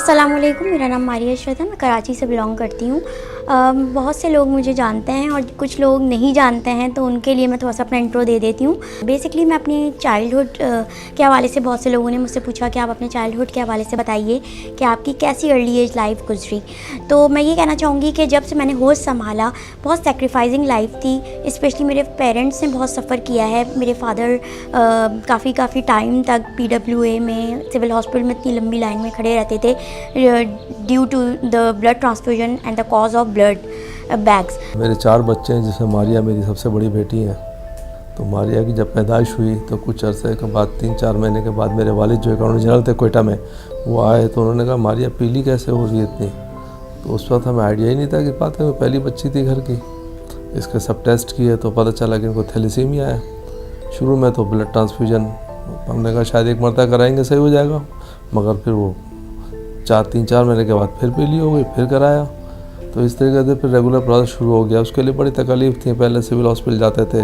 अस्सलामुअलैकुम, मेरा नाम मारिया अशरत है। मैं कराची से बिलोंग करती हूँ। बहुत से लोग मुझे जानते हैं और कुछ लोग नहीं जानते हैं, तो उनके लिए मैं थोड़ा सा अपना इंट्रो दे देती हूँ। बेसिकली मैं अपनी चाइल्डहुड के हवाले से, बहुत से लोगों ने मुझसे पूछा कि आप अपने चाइल्डहुड के हवाले से बताइए कि आपकी कैसी अर्ली एज लाइफ गुजरी। तो मैं ये कहना चाहूँगी कि जब से मैंने होश संभाला, बहुत सेक्रीफाइसिंग लाइफ थी। स्पेशली मेरे पेरेंट्स ने बहुत सफ़र किया है। मेरे फादर काफ़ी टाइम तक PWA में, सिविल हॉस्पिटल में इतनी लंबी लाइन में खड़े रहते थे due to the blood transfusion and the cause of blood bags. मेरे 4 बच्चे हैं, जिसमें मारिया मेरी सबसे बड़ी बेटी है। तो मारिया की जब पैदाइश हुई तो कुछ अरसे के बाद, 3-4 महीने के बाद, मेरे वालिद जो अकाउंटेंट जनरल थे कोयटा में, वो आए तो उन्होंने कहा मारिया पीली कैसे हो रही है इतनी। तो उस वक्त हमें आइडिया ही नहीं था कि बात है, पहली बच्ची थी घर की। इसके सब टेस्ट किए तो पता चला कि इनको थैलेसीमिया है। शुरू में तो ब्लड ट्रांसफ्यूजन हमने कहा शायद एक मरतबा कराएंगे सही हो जाएगा, मगर फिर वो 3-4 महीने के बाद फिर पीली हो गई, फिर कराया। तो इस तरीके से फिर रेगुलर प्रोसेस शुरू हो गया। उसके लिए बड़ी तकलीफ़ थी। पहले सिविल हॉस्पिटल जाते थे,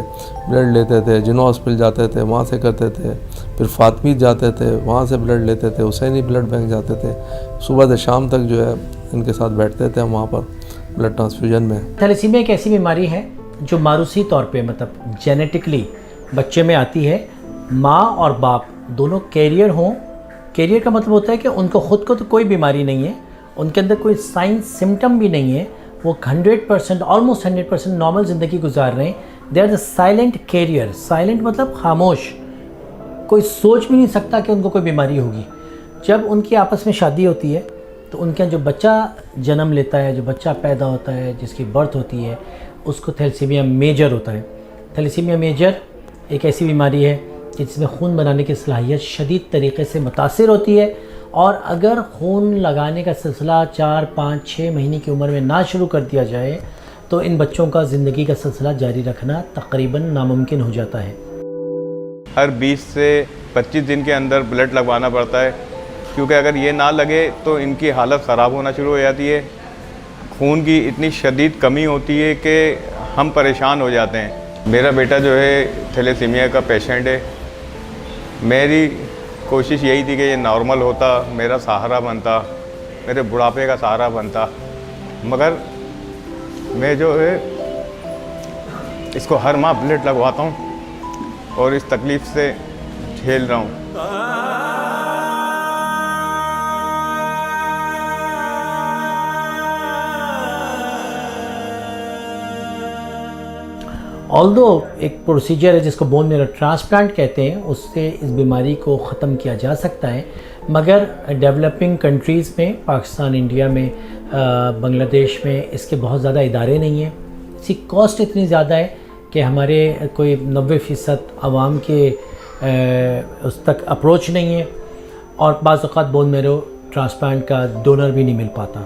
ब्लड लेते थे, जिनो हॉस्पिटल जाते थे, वहाँ से करते थे, फिर फातमीद जाते थे, वहाँ से ब्लड लेते थे, हुसैनी ब्लड बैंक जाते थे। सुबह से शाम तक जो है इनके साथ बैठते थे हम वहाँ पर ब्लड ट्रांसफ्यूजन में। थैलेसीमिया एक ऐसी बीमारी है जो मारूसी तौर पे, मतलब जेनेटिकली बच्चे में आती है। माँ और बाप दोनों कैरियर हों। कैरियर का मतलब होता है कि उनको ख़ुद को तो कोई बीमारी नहीं है, उनके अंदर कोई साइन सिम्टम भी नहीं है, वो 100%, ऑलमोस्ट 100% नॉर्मल ज़िंदगी गुजार रहे हैं। They are the silent carrier. Silent मतलब खामोश, कोई सोच भी नहीं सकता कि उनको कोई बीमारी होगी। जब उनकी आपस में शादी होती है तो उनके जो बच्चा जन्म लेता है, जो बच्चा पैदा होता है, जिसकी बर्थ होती है, उसको थैलेसीमिया मेजर होता है। थैलेसीमिया मेजर एक ऐसी बीमारी है जिसमें खून बनाने की सलाहियत शदीद तरीके से मुतासिर होती है, और अगर खून लगाने का सिलसिला 4, 5, 6 महीने की उम्र में ना शुरू कर दिया जाए तो इन बच्चों का ज़िंदगी का सिलसिला जारी रखना तकरीबन नामुमकिन हो जाता है। हर 20 से 25 दिन के अंदर ब्लड लगवाना पड़ता है, क्योंकि अगर ये ना लगे तो इनकी हालत ख़राब होना शुरू हो जाती है। खून की इतनी शदीद कमी होती है कि हम परेशान हो जाते हैं। मेरा बेटा जो है थैलेसीमिया का पेशेंट है। मेरी कोशिश यही थी कि ये नॉर्मल होता, मेरा सहारा बनता, मेरे बुढ़ापे का सहारा बनता, मगर मैं जो है इसको हर माह ब्लड लगवाता हूँ और इस तकलीफ़ से झेल रहा हूँ। ऑल्दो एक प्रोसीजर है जिसको बोन मैरो ट्रांसप्लांट कहते हैं, उससे इस बीमारी को ख़त्म किया जा सकता है, मगर डेवलपिंग कंट्रीज़ में, पाकिस्तान, इंडिया में, बांग्लादेश में इसके बहुत ज़्यादा इदारे नहीं हैं। इसकी कॉस्ट इतनी ज़्यादा है कि हमारे कोई 90% आवाम के उस तक अप्रोच नहीं है, और बाज़ औक़ात बोन मैरो ट्रांसप्लांट का डोनर भी नहीं मिल पाता।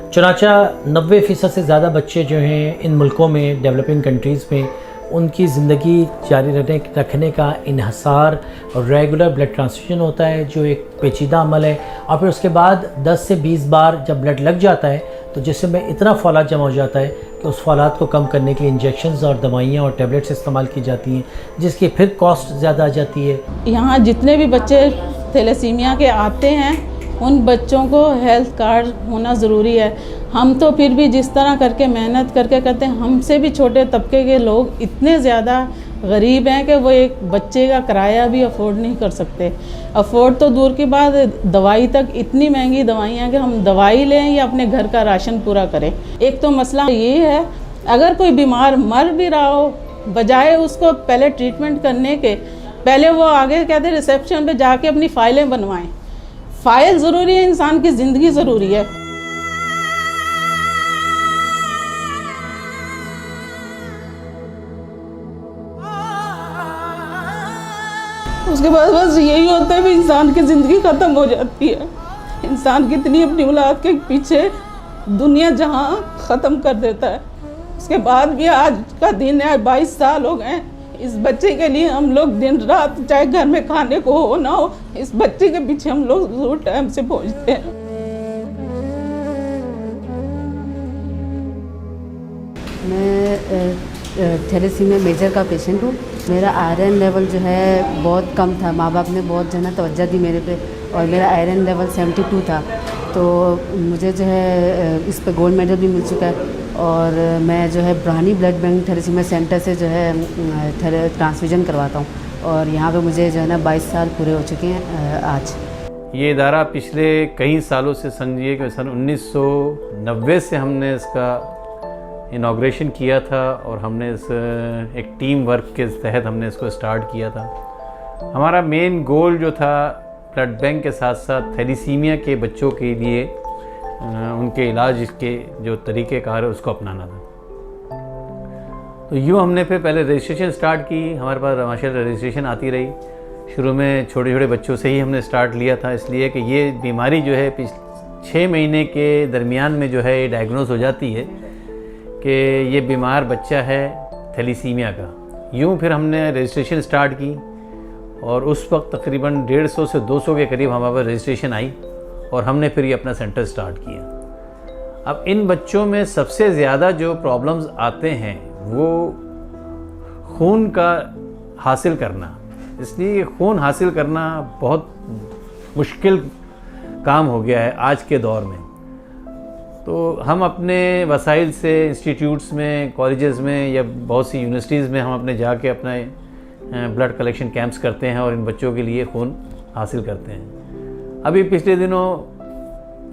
चुनांचा 90% से ज़्यादा बच्चे जो हैं इन मुल्कों में, डेवलपिंग कंट्रीज़ में, उनकी ज़िंदगी जारी रखने का इन्हसार और रेगुलर ब्लड ट्रांसफ्यूजन होता है, जो एक पेचीदा अमल है। और फिर उसके बाद 10 से 20 बार जब ब्लड लग जाता है तो जिसम में इतना फौलाद जमा हो जाता है कि उस फौलाद को कम करने के लिए इंजेक्शंस और दवाइयाँ और टैबलेट्स इस्तेमाल की जाती हैं, जिसकी फिर कॉस्ट ज़्यादा आ जाती है। यहाँ जितने भी बच्चे थैलेसीमिया के आते हैं उन बच्चों को हेल्थ कार्ड होना ज़रूरी है। हम तो फिर भी जिस तरह करके मेहनत करके करते हैं, हमसे भी छोटे तबके के लोग इतने ज़्यादा गरीब हैं कि वो एक बच्चे का किराया भी अफोर्ड नहीं कर सकते। अफोर्ड तो दूर की बात, दवाई तक इतनी महंगी दवाइयाँ कि हम दवाई लें या अपने घर का राशन पूरा करें। एक तो मसला ये है, अगर कोई बीमार मर भी रहा हो, बजाय उसको पहले ट्रीटमेंट करने के, पहले वो आगे कहते रिसेप्शन पे जाके अपनी फ़ाइलें बनवाएं। फ़ाइल ज़रूरी है, इंसान की ज़िंदगी ज़रूरी है। उसके बाद बस यही होता है कि इंसान की ज़िंदगी ख़त्म हो जाती है। इंसान कितनी अपनी औलाद के पीछे दुनिया जहां ख़त्म कर देता है। उसके बाद भी आज का दिन है, 22 साल हो गए इस बच्चे के लिए। हम लोग दिन रात, चाहे घर में खाने को हो ना हो, इस बच्चे के पीछे हम लोग जरूर टाइम से पहुंचते हैं। मैं थैलेसीमिया मेजर का पेशेंट हूँ। मेरा आयरन लेवल जो है बहुत कम था। माँ बाप ने बहुत जो है ना तवज्जो दी मेरे पे, और मेरा आयरन लेवल 72 था। तो मुझे जो है इस पर गोल्ड मेडल भी मिल चुका है। और मैं जो है ब्रानी ब्लड बैंक थैलेसीमिया सेंटर से जो है ट्रांसफ्यूजन करवाता हूँ, और यहाँ पे मुझे जो है ना 22 साल पूरे हो चुके हैं आज। ये इदारा पिछले कई सालों से समझिए कि सन 1990 से हमने इसका इनाग्रेशन किया था, और हमने इस एक टीम वर्क के तहत हमने इसको स्टार्ट किया था। हमारा मेन गोल जो था ब्लड बैंक के साथ साथ थैलीसीमिया के बच्चों के लिए उनके इलाज के जो तरीक़ेकार है उसको अपनाना था। तो यूँ हमने फिर पहले रजिस्ट्रेशन स्टार्ट की। हमारे पास माशाल्लाह रजिस्ट्रेशन आती रही। शुरू में छोटे छोटे बच्चों से ही हमने स्टार्ट लिया था, इसलिए कि ये बीमारी जो है 6 महीने के दरमियान में जो है ये डायग्नोज हो जाती है कि ये बीमार बच्चा है थैलीसीमिया का। यूँ फिर हमने रजिस्ट्रेशन स्टार्ट की, और उस वक्त तकरीबन 150 से 200 के करीब हमारे पास रजिस्ट्रेशन आई, और हमने फिर ये अपना सेंटर स्टार्ट किया। अब इन बच्चों में सबसे ज़्यादा जो प्रॉब्लम्स आते हैं वो खून का हासिल करना, इसलिए खून हासिल करना बहुत मुश्किल काम हो गया है आज के दौर में। तो हम अपने वसाइल से इंस्टीट्यूट्स में, कॉलेजेस में या बहुत सी यूनिवर्सिटीज़ में हम अपने जाके अपना ब्लड कलेक्शन कैंप्स करते हैं और इन बच्चों के लिए खून हासिल करते हैं। अभी पिछले दिनों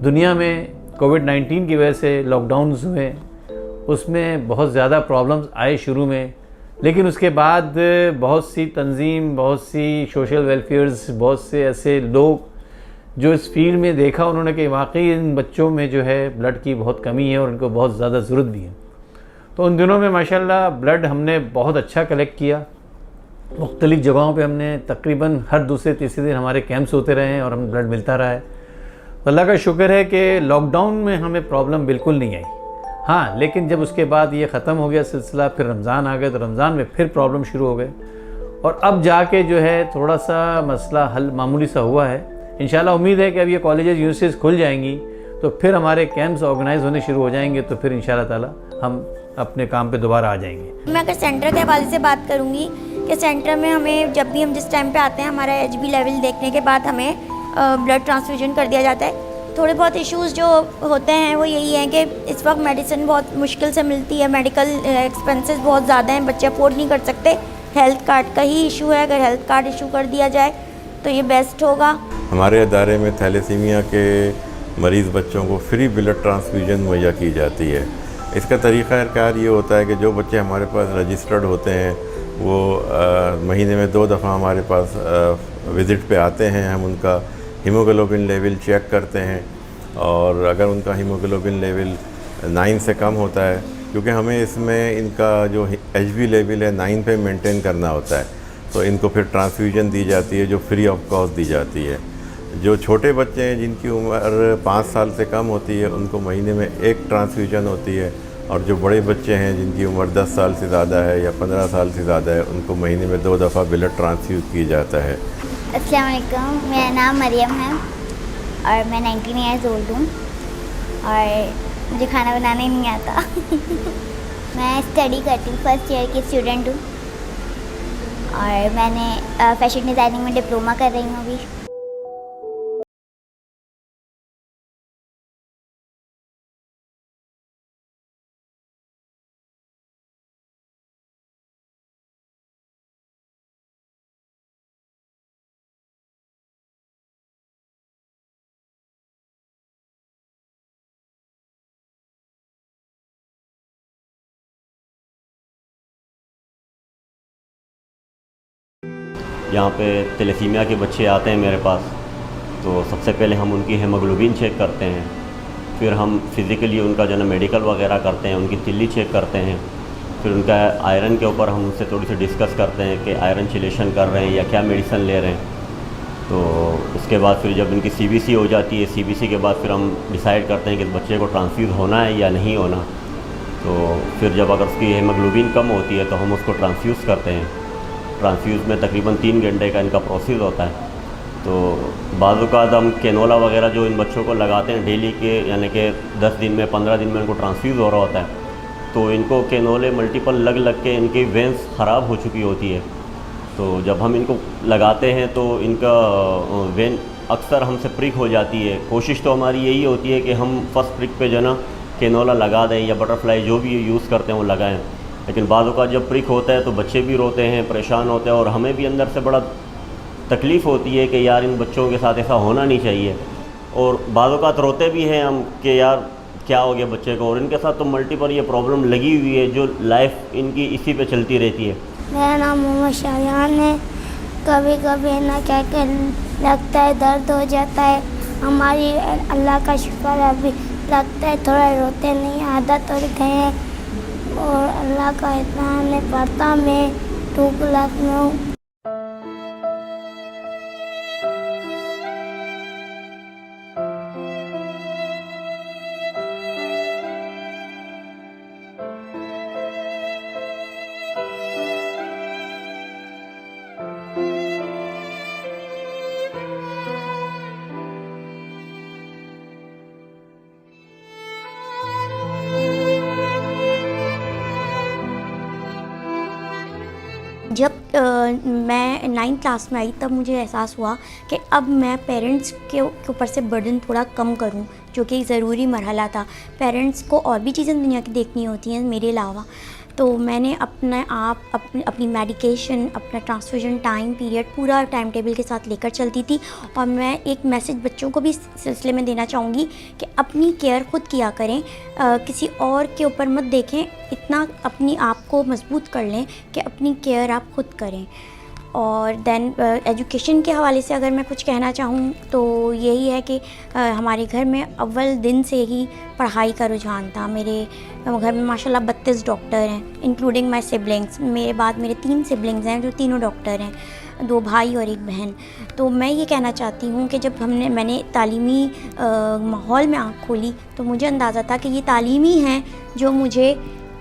दुनिया में कोविड-19 की वजह से लॉकडाउन्स हुए, उसमें बहुत ज़्यादा प्रॉब्लम्स आए शुरू में, लेकिन उसके बाद बहुत सी तंजीम, बहुत सी सोशल वेलफेयर्स, बहुत से ऐसे लोग जो इस फील्ड में देखा उन्होंने कि वाकई इन बच्चों में जो है ब्लड की बहुत कमी है और उनको बहुत ज़्यादा ज़रूरत भी है। तो उन दिनों में माशाल्लाह ब्लड हमने बहुत अच्छा कलेक्ट किया। मुख्तलिफ़ जगहों पे हमने तकरीबन हर दूसरे तीसरे दिन हमारे कैंप्स होते रहे हैं और हमें ब्लड मिलता रहा है। तो अल्लाह का शुक्र है कि लॉकडाउन में हमें प्रॉब्लम बिल्कुल नहीं आई। हाँ, लेकिन जब उसके बाद ये ख़त्म हो गया सिलसिला, फिर रमज़ान आ गया, तो रमज़ान में फिर प्रॉब्लम शुरू हो गए, और अब जाके जो है थोड़ा सा मसला हल मामूली सा हुआ है। इंशाल्लाह उम्मीद है कि अब ये कॉलेजेस यूनिवर्सिटीज़ खुल जाएंगी तो फिर हमारे कैंप्स ऑर्गेनाइज होने शुरू हो जाएंगे, तो फिर इंशाल्लाह ताला हम अपने काम पे दोबारा आ जाएंगे। मैं अगर सेंटर के हवाले से बात करूँगी कि सेंटर में हमें जब भी हम जिस टाइम पे आते हैं हमारा HB लेवल देखने के बाद हमें ब्लड ट्रांसफ्यूजन कर दिया जाता है। थोड़े बहुत इश्यूज़ जो होते हैं वो यही हैं कि इस वक्त मेडिसिन बहुत मुश्किल से मिलती है, मेडिकल एक्सपेंसेस बहुत ज़्यादा हैं, बच्चे अफोर्ड नहीं कर सकते। हेल्थ कार्ड का ही इशू है, अगर हेल्थ कार्ड इशू कर दिया जाए तो ये बेस्ट होगा। हमारे अदारे में थैलेसीमिया के मरीज़ बच्चों को फ्री ब्लड ट्रांसफ्यूजन मुहैया की जाती है। इसका तरीक़ाकार ये होता है कि जो बच्चे हमारे पास रजिस्टर्ड होते हैं वो महीने में 2 दफ़ा हमारे पास विज़िट पे आते हैं। हम उनका हीमोग्लोबिन लेवल चेक करते हैं, और अगर उनका हीमोग्लोबिन लेवल 9 से कम होता है, क्योंकि हमें इसमें इनका जो HB लेवल है 9 पे मेंटेन करना होता है, तो इनको फिर ट्रांसफ्यूजन दी जाती है जो फ्री ऑफ कॉस्ट दी जाती है। जो छोटे बच्चे हैं जिनकी उम्र 5 साल से कम होती है उनको महीने में 1 ट्रांसफ्यूजन होती है, और जो बड़े बच्चे हैं जिनकी उम्र 10 साल से ज़्यादा है या 15 साल से ज़्यादा है उनको महीने में 2 दफ़ा ब्लड ट्रांसफ्यूज किया जाता है। अस्सलाम वालेकुम, मेरा नाम मरियम है और मैं 19 ईयर्स ओल्ड हूँ और मुझे खाना बनाने नहीं आता। मैं स्टडी करती हूँ, फर्स्ट ईयर की स्टूडेंट हूँ और मैंने फैशन डिज़ाइनिंग में डिप्लोमा कर रही हूँ अभी। यहाँ पे थैलेसीमिया के बच्चे आते हैं मेरे पास, तो सबसे पहले हम उनकी हेमोग्लोबिन चेक करते हैं, फिर हम फिज़िकली उनका जो है मेडिकल वगैरह करते हैं, उनकी तिल्ली चेक करते हैं, फिर उनका आयरन के ऊपर हम उनसे थोड़ी सी डिस्कस करते हैं कि आयरन चिलेशन कर रहे हैं या क्या मेडिसिन ले रहे हैं। तो उसके बाद फिर जब उनकी CBC हो जाती है, CBC के बाद फिर हम डिसाइड करते हैं कि बच्चे को ट्रांसफ्यूज़ होना है या नहीं होना। तो फिर जब अगर उसकी हेमोग्लोबिन कम होती है तो हम उसको ट्रांसफ्यूज़ करते हैं। ट्रांसफ्यूज़ में तकरीबन 3 घंटे का इनका प्रोसेस होता है। तो बाज़-औक़ात हम कैनोला वगैरह जो इन बच्चों को लगाते हैं डेली के, यानी कि 10 दिन में 15 दिन में इनको ट्रांसफ्यूज़ हो रहा होता है, तो इनको कैनोले मल्टीपल लग के इनकी वेंस ख़राब हो चुकी होती है। तो जब हम इनको लगाते हैं तो इनका वेन अक्सर हमसे प्रिक हो जाती है। कोशिश तो हमारी यही होती है कि हम फर्स्ट प्रिक पे जो ना कैनोला लगा दें या बटरफ्लाई जो भी यूज़ करते हैं वो लगाएं, लेकिन बाज़ औक़ात जब प्रिक होता है तो बच्चे भी रोते हैं, परेशान होते हैं और हमें भी अंदर से बड़ा तकलीफ़ होती है कि यार इन बच्चों के साथ ऐसा होना नहीं चाहिए। और बाज़ औक़ात रोते भी हैं हम कि यार क्या हो गया बच्चे को, और इनके साथ तो मल्टीपल ये प्रॉब्लम लगी हुई है जो लाइफ इनकी इसी पे चलती रहती है। मेरा नाम मोहम्मद शाहजहान है। कभी कभी ना क्या लगता है, दर्द हो जाता है। हमारी अल्लाह का शुक्र है अभी लगता है थोड़ा रोते नहीं, आदत हो गए हैं और अल्लाह का इतना नहीं पड़ता। मैं 2 क्लास में हूँ। जब मैं 9th क्लास में आई तब मुझे एहसास हुआ कि अब मैं पेरेंट्स के ऊपर से बर्डन थोड़ा कम करूं, जो कि ज़रूरी मरहला था। पेरेंट्स को और भी चीज़ें दुनिया की देखनी होती हैं मेरे अलावा। तो मैंने अपनी मेडिकेशन, अपना ट्रांसफ्यूजन टाइम पीरियड पूरा टाइम टेबल के साथ लेकर चलती थी। और मैं एक मैसेज बच्चों को भी इस सिलसिले में देना चाहूँगी कि अपनी केयर ख़ुद किया करें, किसी और के ऊपर मत देखें, इतना अपनी आप को मजबूत कर लें कि अपनी केयर आप ख़ुद करें। और दैन एजुकेशन के हवाले से अगर मैं कुछ कहना चाहूँ तो यही है कि हमारे घर में अव्वल दिन से ही पढ़ाई का रुझान था। मेरे घर में माशाल्लाह 32 डॉक्टर हैं, इंक्लूडिंग माय सिबलिंग्स। मेरे बाद मेरे 3 सिबलिंग्स हैं जो तीनों डॉक्टर हैं, 2 भाई और 1 बहन। तो मैं ये कहना चाहती हूँ कि जब मैंने तालीमी माहौल में आँख खोली तो मुझे अंदाज़ा था कि ये तालीम ही हैं जो मुझे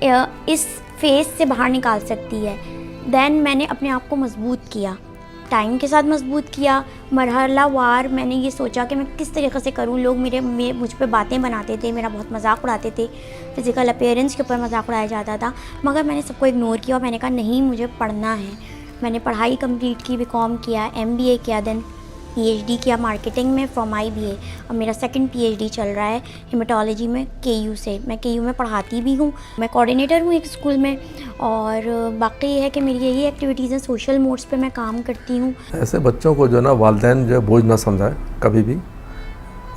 इस फेज़ से बाहर निकाल सकती है। दैन मैंने अपने आप को मजबूत किया, टाइम के साथ मजबूत किया। मरहला वार मैंने ये सोचा कि मैं किस तरीक़े से करूँ। लोग मुझ पे बातें बनाते थे, मेरा बहुत मजाक उड़ाते थे, फ़िज़िकल अपीयरेंस के ऊपर मजाक उड़ाया जाता था, मगर मैंने सबको इग्नोर किया और मैंने कहा नहीं, मुझे पढ़ना है। मैंने पढ़ाई कंप्लीट की, बीकॉम किया, MBA किया, देन PhD किया मार्केटिंग में फ्रॉम IBA। अब मेरा 2nd PhD चल रहा है हेमाटोलॉजी में KU से। मैं KU में पढ़ाती भी हूँ, मैं कोऑर्डिनेटर हूँ एक स्कूल में। और बाकी ये है कि मेरी यही एक्टिविटीज़ हैं, सोशल मोड्स पे मैं काम करती हूँ। ऐसे बच्चों को जो ना वालिदैन जो है बोझ ना समझाए कभी भी।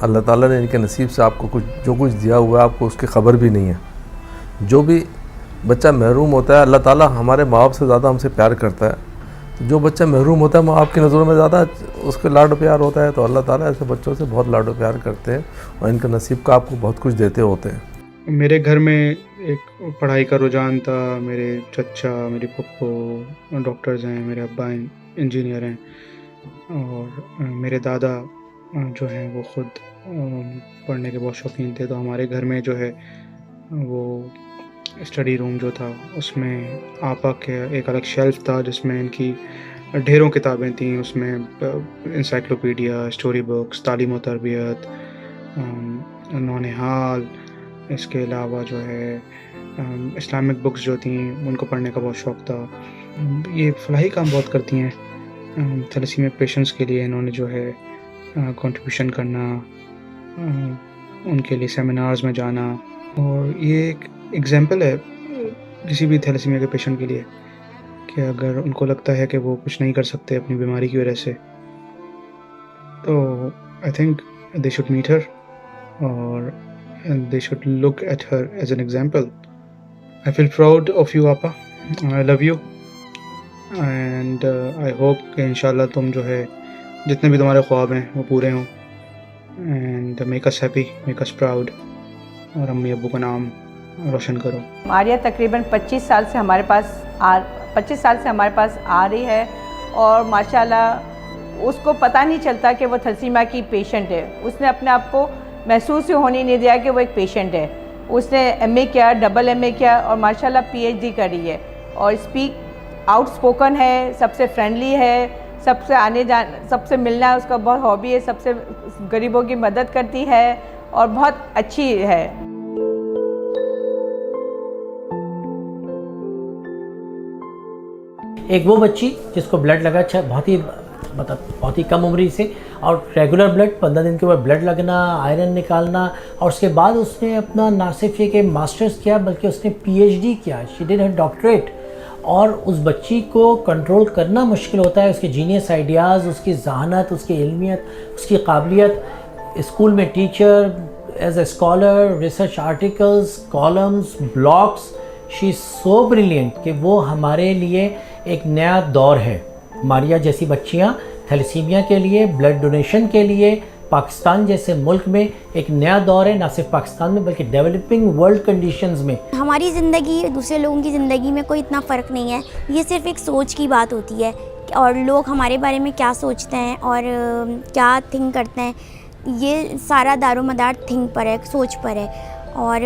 अल्लाह ताला ने इनके नसीब से आपको जो कुछ दिया हुआ है आपको उसकी ख़बर भी नहीं है। जो भी बच्चा महरूम होता है, अल्लाह ताला हमारे माँ बाप से ज़्यादा हमसे प्यार करता है। जो बच्चा महरूम होता है माँ बाप की नज़रों में ज़्यादा उसके लाडो प्यार होता है, तो अल्लाह ताला ऐसे बच्चों से बहुत लाडो प्यार करते हैं और इनके नसीब का आपको बहुत कुछ देते होते हैं। मेरे घर में एक पढ़ाई का रुझान था। मेरे चचा, मेरी पप्पो डॉक्टर्स हैं, मेरे अब्बा इंजीनियर हैं और मेरे दादा जो हैं वो ख़ुद पढ़ने के बहुत शौकीन थे। तो हमारे घर में जो है वो स्टडी रूम जो था उसमें आपा के एक अलग शेल्फ था जिसमें इनकी ढेरों किताबें थीं। उसमें इंसाइक्लोपीडिया, स्टोरी बुक्स, तालीम और तरबियत, नौनिहाल, इसके अलावा जो है इस्लामिक बुक्स जो थीं उनको पढ़ने का बहुत शौक़ था। ये फलाही काम बहुत करती हैं थैलेसीमिया पेशेंट्स के लिए। इन्होंने जो है कंट्रीब्यूशन करना, उनके लिए सेमिनार्स में जाना, और ये एक एग्जाम्पल है किसी भी थैलेसीमिया के पेशेंट के लिए कि अगर उनको लगता है कि वो कुछ नहीं कर सकते अपनी बीमारी की वजह से, तो I think they should meet her और they should look at her as an example. I feel proud of you Appa, I love you and I hope कि इंशाल्लाह तुम जो है जितने भी तुम्हारे ख्वाब हैं वो पूरे हों and make us happy, make us proud और अम्मी अब्बू का नाम रोशन करो। मारिया तकरीबन 25 साल से हमारे पास आ रही है और माशाल्लाह उसको पता नहीं चलता कि वो थैलेसीमिया की पेशेंट है। उसने अपने आप को महसूस ही होने नहीं दिया कि वो एक पेशेंट है। उसने MA किया, डबल MA किया और माशाल्लाह PhD करी है और स्पीक आउटस्पोकन है, सबसे फ्रेंडली है, सबसे मिलना उसका बहुत हॉबी है, सबसे गरीबों की मदद करती है और बहुत अच्छी है। एक वो बच्ची जिसको ब्लड लगा, अच्छा बहुत ही मतलब बहुत ही कम उम्र से, और रेगुलर ब्लड 15 दिन के बाद ब्लड लगना, आयरन निकालना, और उसके बाद उसने अपना ना सिर्फ ये कि मास्टर्स किया बल्कि उसने पीएचडी किया, शी डिड हर डॉक्टरेट। और उस बच्ची को कंट्रोल करना मुश्किल होता है, उसके जीनियस आइडियाज़, उसकी जहानत, उसकी इल्मियत, उसकी काबिलियत, स्कूल में teacher, as a scholar, research articles, columns, blogs, she is so brilliant कि वो हमारे लिए एक नया दौर है। मारिया जैसी बच्चियाँ थैलेसीमिया के लिए, ब्लड डोनेशन के लिए पाकिस्तान जैसे मुल्क में एक नया दौर है, ना सिर्फ पाकिस्तान में बल्कि डेवलपिंग वर्ल्ड कंडीशंस में। हमारी ज़िंदगी दूसरे लोगों की ज़िंदगी में कोई इतना फ़र्क नहीं है, ये सिर्फ एक सोच की बात होती है और लोग हमारे बारे में क्या सोचते हैं और क्या थिंक करते हैं, ये सारा दारोमदार थिंक पर है, सोच पर है। और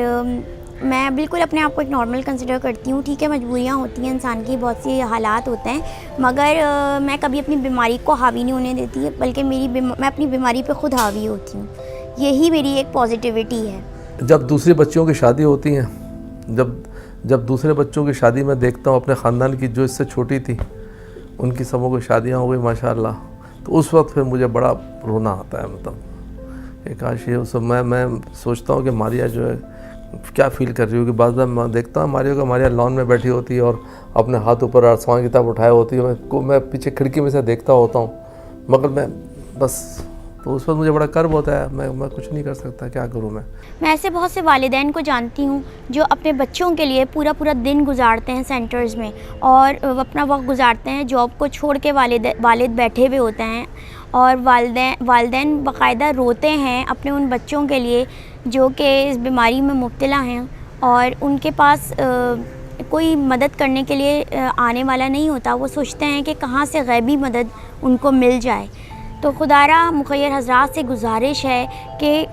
मैं बिल्कुल अपने आप को एक नॉर्मल कंसिडर करती हूँ। ठीक है, मजबूरियाँ होती हैं, इंसान की बहुत सी हालात होते हैं, मगर मैं कभी अपनी बीमारी को हावी नहीं होने देती, बल्कि मैं अपनी बीमारी पे खुद हावी होती हूँ। यही मेरी एक पॉजिटिविटी है। जब दूसरी बच्चियों की शादी होती हैं, जब दूसरे बच्चों की शादी में देखता हूँ अपने ख़ानदान की जो इससे छोटी थी, उनकी सबों की शादियाँ हो गई माशाल्लाह, तो उस वक्त फिर मुझे बड़ा रोना आता है। मतलब एक काश ये उस मैं सोचता हूँ कि मारिया जो है क्या फ़ील कर रही होगी। बाद में मैं देखता हूँ मारिया लॉन में बैठी होती है और अपने हाथ ऊपर आसमान की तरफ उठाए होती है, मैं पीछे खिड़की में से देखता होता हूँ, मगर मैं बस, तो उस वक्त मुझे बड़ा कर्व होता है। मैं कुछ नहीं कर सकता, क्या करूँ मैं ऐसे बहुत से वालिदैन को जानती हूँ जो अपने बच्चों के लिए पूरा पूरा दिन गुजारते हैं सेंटर्स में और अपना वक्त गुजारते हैं, जॉब को छोड़ के वालिद बैठे हुए होते हैं और वालिदैन बाकायदा रोते हैं अपने उन बच्चों के लिए जो कि इस बीमारी में मुब्तला हैं और उनके पास कोई मदद करने के लिए आने वाला नहीं होता। वो सोचते हैं कि कहाँ से गैबी मदद उनको मिल जाए। तो खुदारा मुखय्यर हज़रात से गुजारिश है कि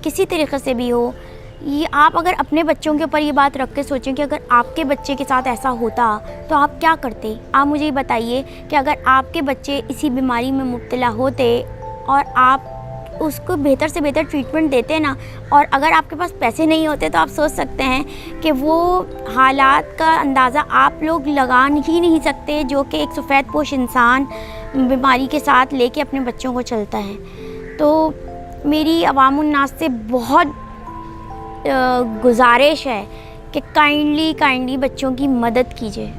किसी तरीक़े से भी हो, ये आप अगर अपने बच्चों के ऊपर ये बात रख के सोचें कि अगर आपके बच्चे के साथ ऐसा होता तो आप क्या करते। आप मुझे ये बताइए कि अगर आपके बच्चे इसी बीमारी में मुब्तला होते और आप उसको बेहतर से बेहतर ट्रीटमेंट देते ना, और अगर आपके पास पैसे नहीं होते तो आप सोच सकते हैं कि वो हालात का अंदाज़ा आप लोग लगा ही नहीं सकते जो कि एक सफ़ेद पोश इंसान बीमारी के साथ लेके अपने बच्चों को चलता है। तो मेरी अवामुन नास से बहुत गुजारिश है कि काइंडली बच्चों की मदद कीजिए।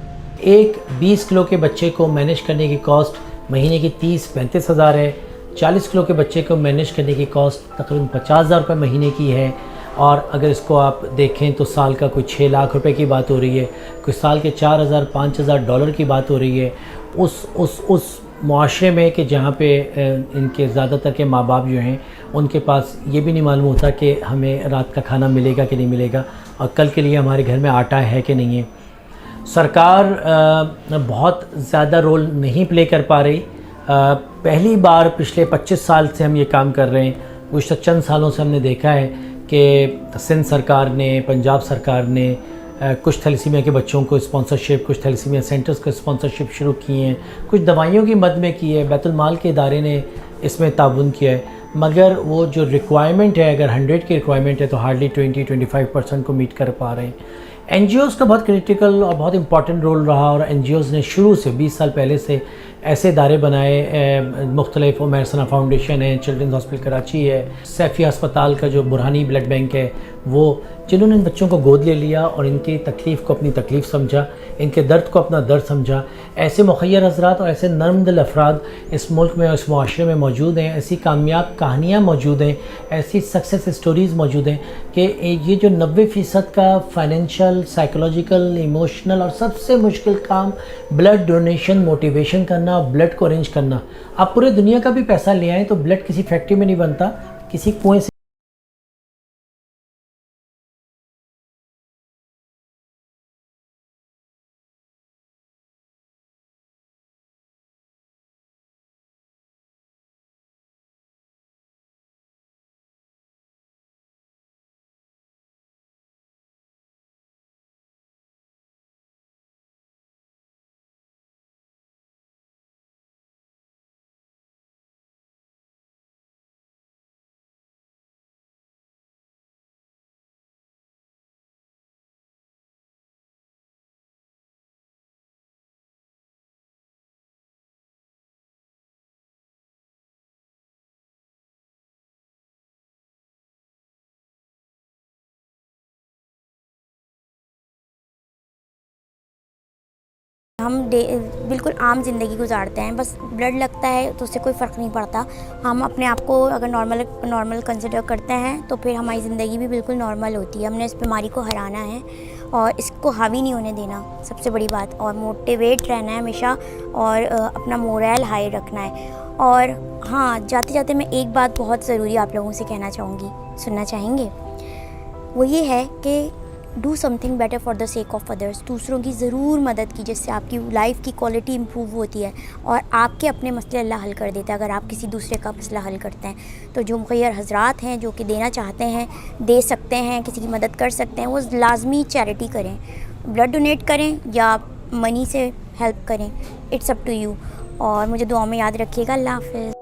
एक 20 किलो के बच्चे को मैनेज करने की कॉस्ट महीने की 30-35 हज़ार है। 40 किलो के बच्चे को मैनेज करने की कॉस्ट तकरीबन 50,000 रुपये महीने की है। और अगर इसको आप देखें तो साल का कोई 6 लाख रुपए की बात हो रही है, कोई साल के 4,000-5,000 डॉलर की बात हो रही है। उस मुआशरे में कि जहाँ पे इनके ज़्यादातर के माँ बाप जो हैं उनके पास ये भी नहीं मालूम होता कि हमें रात का खाना मिलेगा कि नहीं मिलेगा और कल के लिए हमारे घर में आटा है कि नहीं है। सरकार बहुत ज़्यादा रोल नहीं प्ले कर पा रही। पहली बार पिछले 25 साल से हम ये काम कर रहे हैं। गुज़श्ता चंद सालों से हमने देखा है कि सिंध सरकार ने, पंजाब सरकार ने कुछ थैलेसीमिया के बच्चों को स्पॉन्सरशिप, कुछ थैलेसीमिया सेंटर्स को स्पॉन्सरशिप शुरू की हैं, कुछ दवाइयों की मद में की है, बैतुल माल के इदारे ने इसमें ताउन किया है। मगर वो जो रिक्वायरमेंट है, अगर 100 की रिक्वायरमेंट है तो हार्डली 20-25% को मीट कर पा रहे हैं। NGOs का बहुत क्रिटिकल और बहुत इंपॉर्टेंट रोल रहा और NGOs ने शुरू से 20 साल पहले से ऐसे इदारे बनाए। मुख्तलिफ उमर सना फाउंडेशन है, चिल्ड्रंस हॉस्पिटल कराची है, सैफी अस्पताल का जो बुरहानी ब्लड बैंक है, वो जिन्होंने इन बच्चों को गोद ले लिया और इनकी तकलीफ़ को अपनी तकलीफ़ समझा, इनके दर्द को अपना दर्द समझा। ऐसे मुखय्यर हज़रात और ऐसे नर्म दिल अफराद इस मुल्क में और इस मुआशरे में मौजूद हैं। ऐसी कामयाब कहानियाँ मौजूद हैं, ऐसी सक्सेस स्टोरीज़ मौजूद हैं कि ये जो 90% का फाइनेंशियल, साइकोलॉजिकल, इमोशनल और सबसे मुश्किल काम ब्लड डोनेशन, मोटिवेशन करना और ब्लड को अरेंज करना। आप पूरे दुनिया का भी पैसा ले आएँ तो ब्लड किसी फैक्ट्री में नहीं बनता, किसी कुएँ से हम बिल्कुल आम ज़िंदगी गुजारते हैं, बस ब्लड लगता है तो उससे कोई फ़र्क नहीं पड़ता। हम अपने आप को अगर नॉर्मल कंसिडर करते हैं तो फिर हमारी ज़िंदगी भी बिल्कुल नॉर्मल होती है। हमने इस बीमारी को हराना है और इसको हावी नहीं होने देना, सबसे बड़ी बात, और मोटिवेट रहना है हमेशा और अपना मोरल हाई रखना है। और हाँ, जाते जाते मैं एक बात बहुत ज़रूरी आप लोगों से कहना चाहूँगी, सुनना चाहेंगे? वो ये है कि do something better for the sake of others. दूसरों की ज़रूर मदद की, जिससे आपकी लाइफ की क्वालिटी इम्प्रूव होती है और आपके अपने मसले अल्लाह हल कर देता है अगर आप किसी दूसरे का मसला हल करते हैं। तो जो मुखय्यर हजरात हैं जो कि देना चाहते हैं, दे सकते हैं, किसी की मदद कर सकते हैं, वो लाजमी चैरिटी करें, ब्लड डोनेट करें या मनी से हेल्प करें, इट्स अप टू यू। और मुझे दुआ में याद रखिएगा। अल्लाह हाफ़िज़।